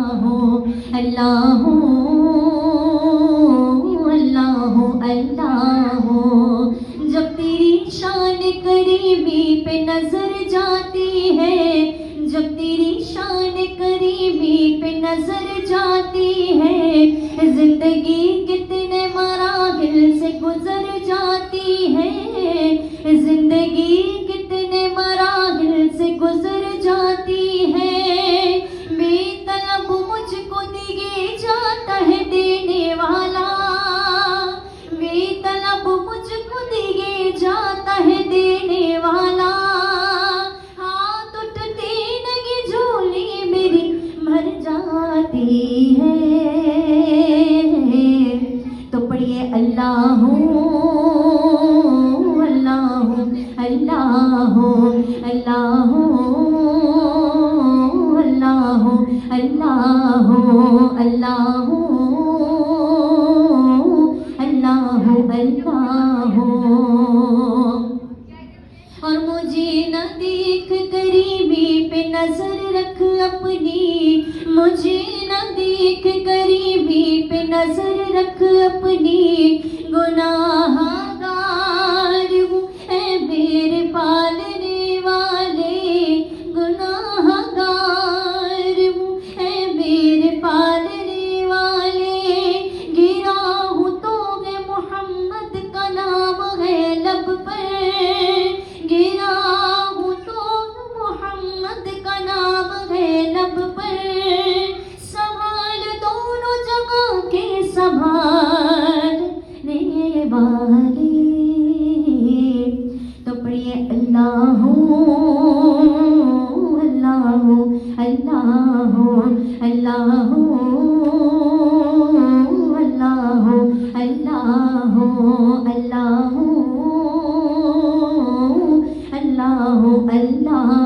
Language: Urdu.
اللہ اللہ اللہ جب تیری شان کریمی پہ نظر جاتی ہے، جب تیری شان کریمی پہ نظر جاتی ہے، زندگی کتنے مراحل سے گزر جاتی ہے، زندگی کتنے مراحل سے گزر جاتی ہے، بے طلب مجھ کو دیے جاتا ہے دینے والا، بے طلب مجھ کو دیے جاتا ہے دینے والا، ہاتھ اٹھتے نہیں جھولی میری بھر جاتی ہے، تو پڑھیے اللہ اللہ اللہ اللہ اللہ اللہ اللہ اللہ اللہ اور مجھے نہ دیکھ غریبی پہ نظر رکھ اپنی، مجھے نہ دیکھ غریبی پہ نظر رکھ اپنی، گناہ گار ہوں اے میرے پالنے والے، گناہ گار ہوں اے میرے پالنے والے، گرا ہوں تو ہے محمد کا نام ہے لب پر، گرا ہوں تو محمد کا نام ہے لب پر، سوال دونوں جگہ کے سنبھالنے والے، تو پڑھیے اللہ اللہ اللہ اللہ اللہ اللہ اللہ اللہ اللہ